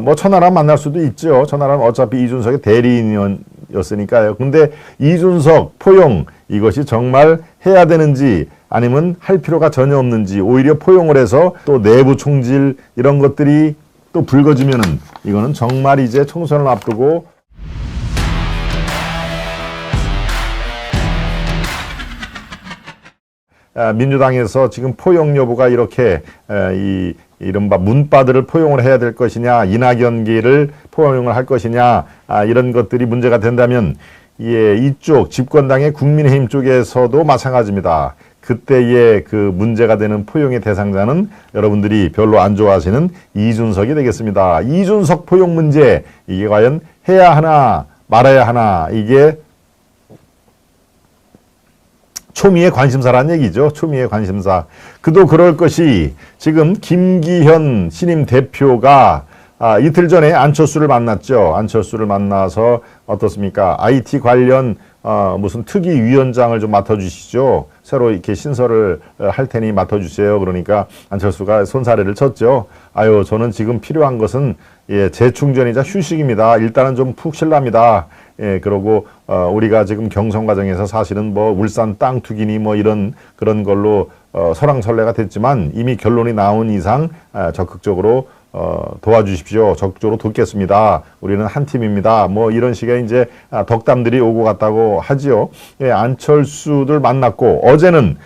뭐 천하람 만날 수도 있죠. 천하람 어차피 이준석의 대리인이었으니까요. 근데 이준석 포용 이것이 정말 해야 되는지 아니면 할 필요가 전혀 없는지 오히려 포용을 해서 또 내부 총질 이런 것들이 또 불거지면은 이거는 정말 이제 총선을 앞두고 민주당에서 지금 포용 여부가 이렇게 이른바 문바들을 포용을 해야 될 것이냐, 이낙연계를 포용을 할 것이냐, 이런 것들이 문제가 된다면, 예, 이쪽 집권당의 국민의힘 쪽에서도 마찬가지입니다. 그때의 그 문제가 되는 포용의 대상자는 여러분들이 별로 안 좋아하시는 이준석이 되겠습니다. 이준석 포용 문제, 이게 과연 해야 하나 말아야 하나, 이게 초미의 관심사라는 얘기죠. 초미의 관심사. 그도 그럴 것이 지금 김기현 신임 대표가 이틀 전에 안철수를 만났죠. 안철수를 만나서 어떻습니까? IT 관련 무슨 특위위원장을 좀 맡아주시죠. 새로 이렇게 신설을 할 테니 맡아주세요. 그러니까 안철수가 손사래를 쳤죠. 아유, 저는 지금 필요한 것은 재충전이자 휴식입니다. 일단은 좀 푹 쉴랍니다. 예, 그러고 우리가 지금 경선 과정에서 사실은 뭐 울산 땅 투기니 뭐 이런 그런 걸로 설왕설래가 됐지만 이미 결론이 나온 이상 적극적으로 도와주십시오. 적극적으로 돕겠습니다. 우리는 한 팀입니다. 뭐 이런 식의 이제 덕담들이 오고 갔다고 하지요. 예, 안철수들 만났고 어제는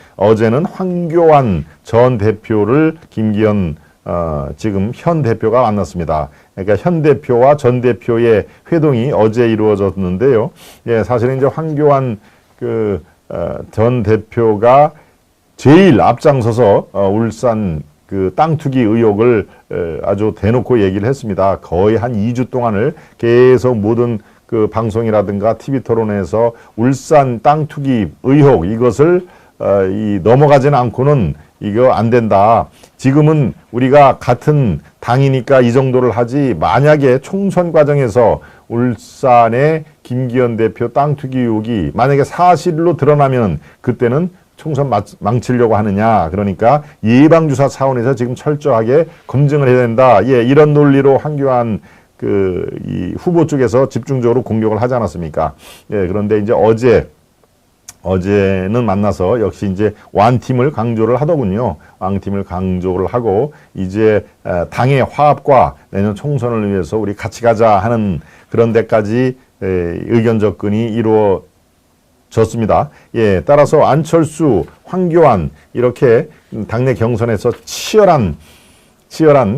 황교안 전 대표를 김기현 지금 현 대표가 만났습니다. 그러니까 현 대표와 전 대표의 회동이 어제 이루어졌는데요. 예, 사실은 이제 황교안 전 대표가 제일 앞장서서 울산 그 땅 투기 의혹을 아주 대놓고 얘기를 했습니다. 거의 한 2주 동안을 계속 모든 그 방송이라든가 TV 토론에서 울산 땅 투기 의혹 이것을 넘어가지는 않고는 이거 안 된다. 지금은 우리가 같은 당이니까 이 정도를 하지 만약에 총선 과정에서 울산의 김기현 대표 땅 투기 의혹이 만약에 사실로 드러나면 그때는 총선 망치려고 하느냐. 그러니까 예방주사 차원에서 지금 철저하게 검증을 해야 된다. 예, 이런 논리로 황교안 이 후보 쪽에서 집중적으로 공격을 하지 않았습니까? 예, 그런데 이제 어제는 만나서 역시 이제 완팀을 강조를 하더군요. 왕팀을 강조를 하고 이제 당의 화합과 내년 총선을 위해서 우리 같이 가자 하는 그런 데까지 의견 접근이 이루어졌습니다. 예, 따라서 안철수, 황교안 이렇게 당내 경선에서 치열한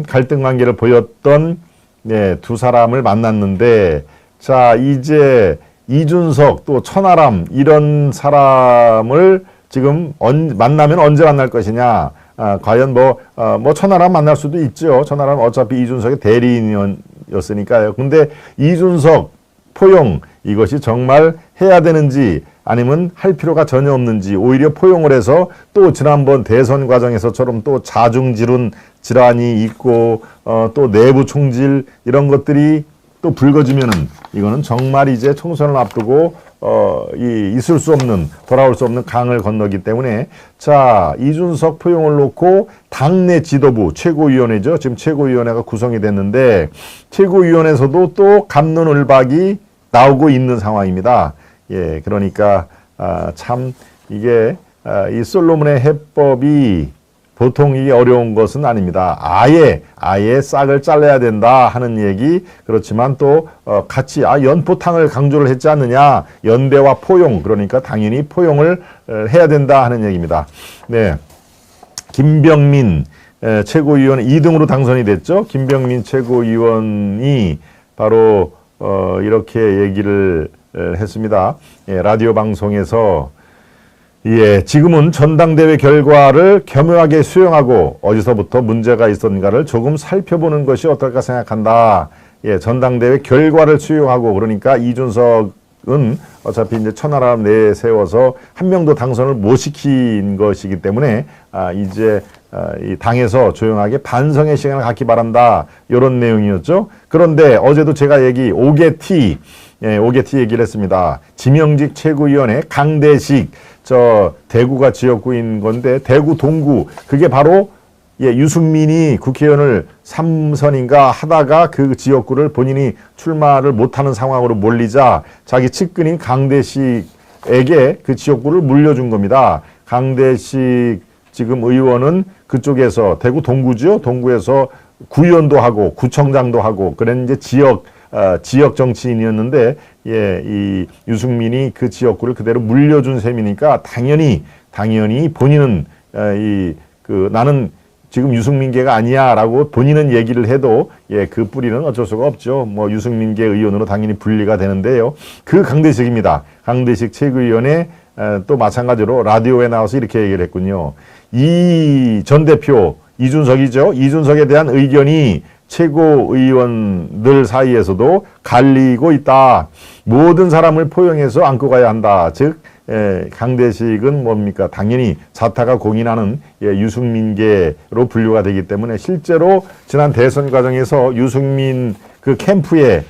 갈등 관계를 보였던 두 사람을 만났는데 자, 이제 이준석 또 천하람 이런 사람을 지금 만나면 언제 만날 것이냐. 과연 뭐 천하람 만날 수도 있죠. 천하람 어차피 이준석의 대리인이었으니까요. 근데 이준석 포용 이것이 정말 해야 되는지 아니면 할 필요가 전혀 없는지 오히려 포용을 해서 또 지난번 대선 과정에서처럼 또 자중지룬 질환이 있고 또 내부 총질 이런 것들이 또 불거지면은 이거는 정말 이제 총선을 앞두고 있을 수 없는 돌아올 수 없는 강을 건너기 때문에 자 이준석 포용을 놓고 당내 지도부 최고위원회죠. 지금 최고위원회가 구성이 됐는데 최고위원회에서도 또 갑론을박이 나오고 있는 상황입니다. 예, 그러니까 참 이게 이 솔로몬의 해법이 보통 이게 어려운 것은 아닙니다. 아예 싹을 잘라야 된다 하는 얘기. 그렇지만 또 같이 연포탕을 강조를 했지 않느냐. 연대와 포용. 그러니까 당연히 포용을 해야 된다 하는 얘기입니다. 네. 김병민 최고위원 2등으로 당선이 됐죠. 김병민 최고위원이 바로 이렇게 얘기를 했습니다. 예, 라디오 방송에서 예, 지금은 전당대회 결과를 겸허하게 수용하고 어디서부터 문제가 있었는가를 조금 살펴보는 것이 어떨까 생각한다. 예, 전당대회 결과를 수용하고 그러니까 이준석은 어차피 이제 천하람 내세워서 한 명도 당선을 못 시킨 것이기 때문에 이제 이 당에서 조용하게 반성의 시간을 갖기 바란다. 이런 내용이었죠. 그런데 어제도 제가 오게티 얘기를 했습니다. 지명직 최고위원회 강대식 대구가 지역구인 건데 대구 동구 그게 바로 유승민이 국회의원을 3선인가 하다가 그 지역구를 본인이 출마를 못하는 상황으로 몰리자 자기 측근인 강대식에게 그 지역구를 물려준 겁니다. 강대식 지금 의원은 그쪽에서 대구 동구죠. 동구에서 구의원도 하고 구청장도 하고 그런 이제 지역 정치인이었는데 이 유승민이 그 지역구를 그대로 물려준 셈이니까 당연히 본인은 나는 지금 유승민계가 아니야라고 본인은 얘기를 해도 그 뿌리는 어쩔 수가 없죠. 뭐 유승민계 의원으로 당연히 분리가 되는데요. 그 강대식입니다. 강대식 최고위원회 또 마찬가지로 라디오에 나와서 이렇게 얘기를 했군요. 이 전 대표 이준석이죠. 이준석에 대한 의견이 최고의원들 사이에서도 갈리고 있다. 모든 사람을 포용해서 안고 가야 한다. 즉 강대식은 뭡니까? 당연히 자타가 공인하는 유승민계로 분류가 되기 때문에 실제로 지난 대선 과정에서 유승민 그 캠프에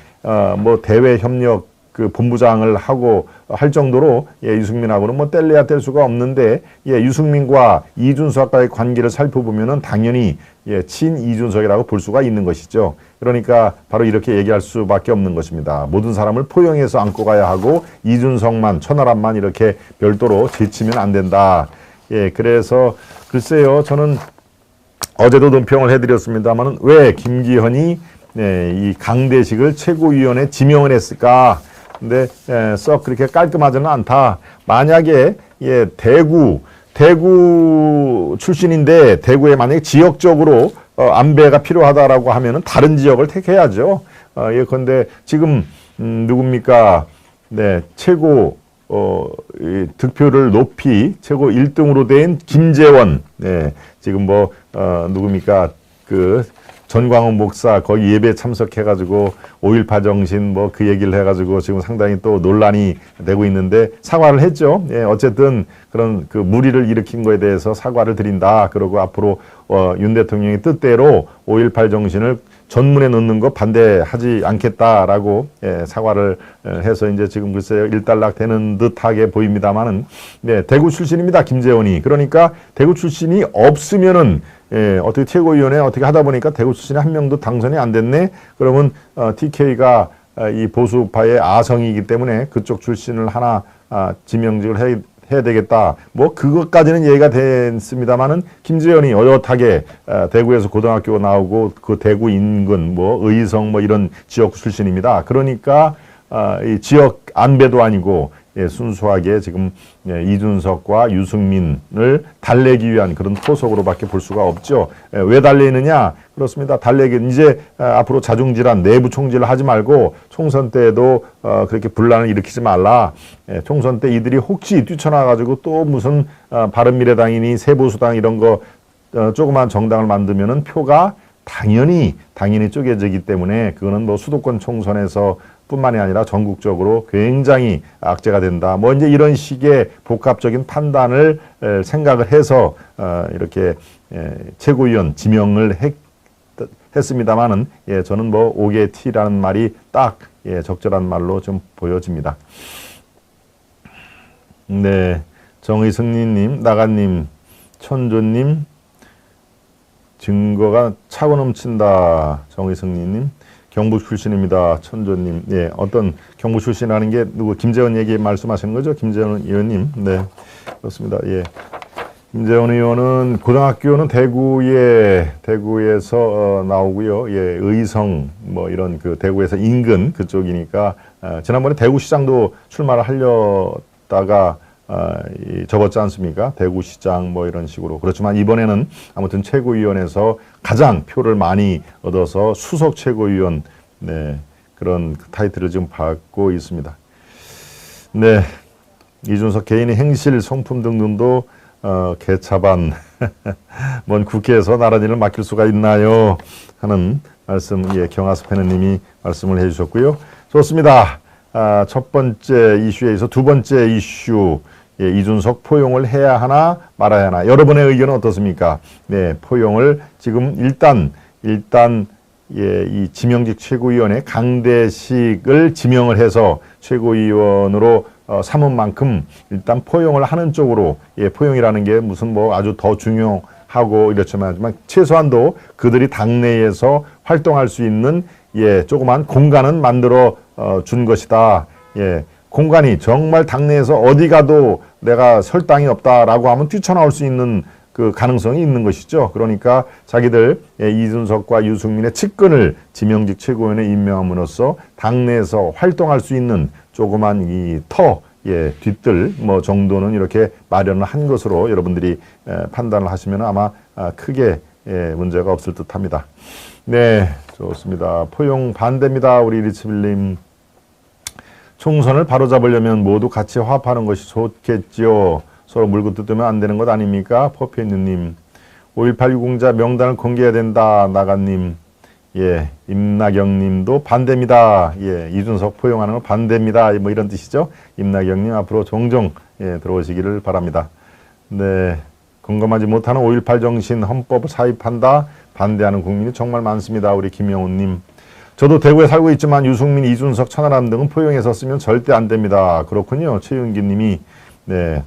뭐 대외 협력 그 본부장을 하고 할 정도로 유승민하고는 뭐 뗄래야 뗄 수가 없는데 유승민과 이준석과의 관계를 살펴보면은 당연히 친 이준석이라고 볼 수가 있는 것이죠. 그러니까 바로 이렇게 얘기할 수밖에 없는 것입니다. 모든 사람을 포용해서 안고 가야 하고 이준석만 천하람만 이렇게 별도로 제치면 안 된다. 그래서 글쎄요, 저는 어제도 논평을 해드렸습니다만은 왜 김기현이 이 강대식을 최고위원회 지명을 했을까? 근데 썩 그렇게 깔끔하지는 않다. 만약에 대구 출신인데 대구에 만약에 지역적으로 안배가 필요하다라고 하면은 다른 지역을 택해야죠. 예컨대 지금 누굽니까? 최고 이 득표를 높이 최고 1등으로 된 김재원. 지금 뭐 누굽니까? 그 전광훈 목사 거기 예배 참석해가지고 5.18 정신 뭐 그 얘기를 해가지고 지금 상당히 또 논란이 되고 있는데 사과를 했죠. 어쨌든 그런 그 무리를 일으킨 거에 대해서 사과를 드린다. 그리고 앞으로 윤 대통령의 뜻대로 5.18 정신을 전문에 넣는 거 반대하지 않겠다라고 사과를 해서 이제 지금 글쎄요 일단락되는 듯하게 보입니다만은 대구 출신입니다. 김재원이. 그러니까 대구 출신이 없으면은 어떻게 최고위원회 어떻게 하다 보니까 대구 출신이 한 명도 당선이 안 됐네. 그러면 TK가 이 보수파의 아성이기 때문에 그쪽 출신을 하나 지명직을 해야 되겠다. 뭐 그것까지는 얘기가 됐습니다만은 김재현이 어엿하게 대구에서 고등학교 나오고 그 대구 인근 뭐 의성 뭐 이런 지역 출신입니다. 그러니까 이 지역 안배도 아니고 순수하게 지금 이준석과 유승민을 달래기 위한 그런 토속으로밖에 볼 수가 없죠. 왜 달래느냐? 그렇습니다. 달래기 이제 앞으로 자중질환 내부 총질을 하지 말고 총선 때도 그렇게 분란을 일으키지 말라. 총선 때 이들이 혹시 뛰쳐나가지고 또 무슨 바른미래당이니 새보수당 이런 거 조그만 정당을 만들면은 표가 당연히 쪼개지기 때문에 그거는 뭐 수도권 총선에서 뿐만이 아니라 전국적으로 굉장히 악재가 된다. 뭐 이제 이런 식의 복합적인 판단을 생각을 해서 이렇게 최고위원 지명을 했습니다만은 저는 뭐 옥의 티라는 말이 딱 적절한 말로 좀 보여집니다. 네, 정의승리님, 나가님, 천조님, 증거가 차고 넘친다. 정의승리님. 경북 출신입니다. 천조님. 어떤 경북 출신이라는 게 누구 김재원 얘기 말씀하시는 거죠? 김재원 의원님. 네, 그렇습니다. 김재원 의원은 고등학교는 대구에서 나오고요. 의성 뭐 이런 그 대구에서 인근 그쪽이니까 지난번에 대구시장도 출마를 하려다가 접었지 않습니까? 대구시장 뭐 이런 식으로. 그렇지만 이번에는 아무튼 최고위원회에서 가장 표를 많이 얻어서 수석 최고위원 그런 타이틀을 지금 받고 있습니다. 네, 이준석 개인의 행실, 성품 등등도 개차반 뭔 국회에서 나란 일을 맡길 수가 있나요? 하는 말씀 경하스 패너님이 말씀을 해주셨고요. 좋습니다. 첫 번째 이슈에 있어 두 번째 이슈 이준석 포용을 해야 하나 말아야 하나. 여러분의 의견은 어떻습니까? 포용을 지금 일단 이 지명직 최고위원회 강대식을 지명을 해서 최고위원으로 삼은 만큼 일단 포용을 하는 쪽으로 포용이라는 게 무슨 뭐 아주 더 하고 이렇지만 하지만 최소한도 그들이 당내에서 활동할 수 있는 조그만 공간은 만들어 준 것이다. 공간이 정말 당내에서 어디 가도 내가 설 땅이 없다라고 하면 뛰쳐나올 수 있는 그 가능성이 있는 것이죠. 그러니까 자기들 이준석과 유승민의 측근을 지명직 최고위원에 임명함으로써 당내에서 활동할 수 있는 조그만 이 뒤뜰 정도는 이렇게 마련을 한 것으로 여러분들이 판단을 하시면 아마 크게 문제가 없을 듯합니다. 네, 좋습니다. 포용 반대입니다. 우리 리츠빌님. 총선을 바로잡으려면 모두 같이 화합하는 것이 좋겠지요. 서로 물고 뜯으면 안 되는 것 아닙니까? 퍼피엔유님. 5.18 유공자 명단을 공개해야 된다. 나가님. 임나경님도 반대입니다. 이준석 포용하는 거 반대입니다. 이런 뜻이죠. 임나경님 앞으로 종종 들어오시기를 바랍니다. 네, 공감하지 못하는 5.18 정신 헌법을 사입한다. 반대하는 국민이 정말 많습니다. 우리 김영훈님. 저도 대구에 살고 있지만 유승민, 이준석, 천하람 등은 포용해서 쓰면 절대 안 됩니다. 그렇군요. 최윤기님이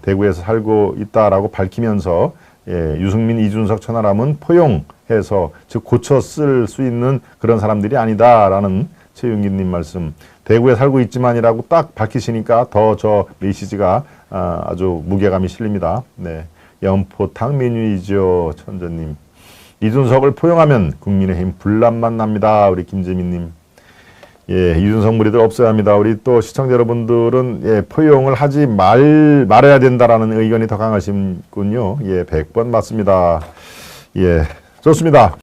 대구에서 살고 있다라고 밝히면서 유승민, 이준석, 천하람은 포용해서 즉 고쳐 쓸 수 있는 그런 사람들이 아니다라는 최윤기님 말씀. 대구에 살고 있지만이라고 딱 밝히시니까 더 저 메시지가 아주 무게감이 실립니다. 연포탕 메뉴이죠. 천전님. 이준석을 포용하면 국민의힘 분란만 납니다. 우리 김재민님. 이준석 무리들 없어야 합니다. 우리 또 시청자 여러분들은 포용을 하지 말아야 된다라는 의견이 더 강하신군요. 100번 맞습니다. 좋습니다.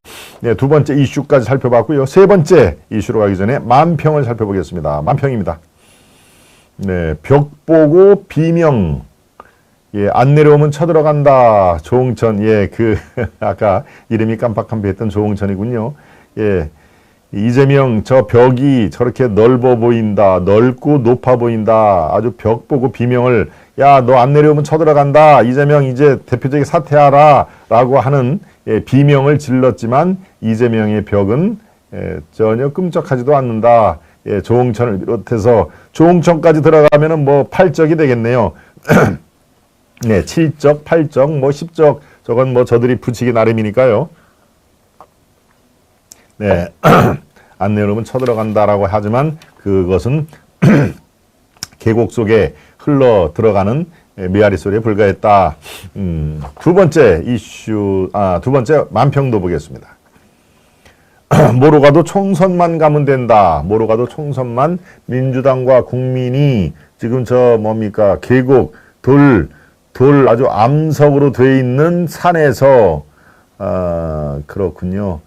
두 번째 이슈까지 살펴봤고요. 세 번째 이슈로 가기 전에 만평을 살펴보겠습니다. 만평입니다. 벽 보고 비명. 안 내려오면 쳐들어간다. 조홍천. 아까 이름이 깜빡깜빡했던 조홍천이군요. 이재명 저 벽이 저렇게 넓어 보인다. 넓고 높아 보인다. 아주 벽 보고 비명을 야, 너 안 내려오면 쳐들어간다. 이재명 이제 대표적인 사퇴하라. 라고 하는 비명을 질렀지만 이재명의 벽은 전혀 끔찍하지도 않는다. 조홍천을 비롯해서 조홍천까지 들어가면은 팔적이 되겠네요. 7적, 8적, 10적, 저건 저들이 붙이기 나름이니까요. 안 내려오면 쳐들어간다라고 하지만 그것은 계곡 속에 흘러 들어가는 메아리 소리에 불과했다. 두 번째 이슈, 두 번째 만평도 보겠습니다. 뭐로 가도 총선만 가면 된다. 뭐로 가도 총선만 민주당과 국민이 지금 계곡, 돌 아주 암석으로 돼 있는 산에서 그렇군요.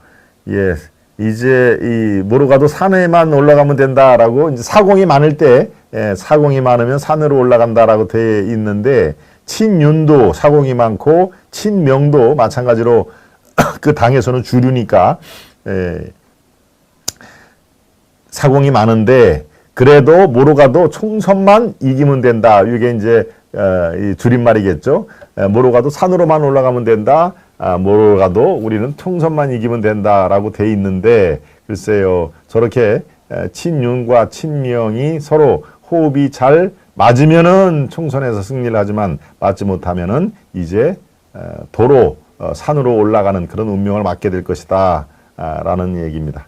이제 뭐로 가도 산에만 올라가면 된다라고 이제 사공이 많을 때 사공이 많으면 산으로 올라간다라고 돼 있는데 친윤도 사공이 많고 친명도 마찬가지로 그 당에서는 주류니까 사공이 많은데 그래도 뭐로 가도 총선만 이기면 된다. 이게 이제 이 줄임말이겠죠. 뭐로 가도 산으로만 올라가면 된다. 뭐로 가도 우리는 총선만 이기면 된다라고 돼 있는데 글쎄요. 저렇게 친윤과 친명이 서로 호흡이 잘 맞으면은 총선에서 승리를 하지만 맞지 못하면은 이제 도로 산으로 올라가는 그런 운명을 맞게 될 것이다. 라는 얘기입니다.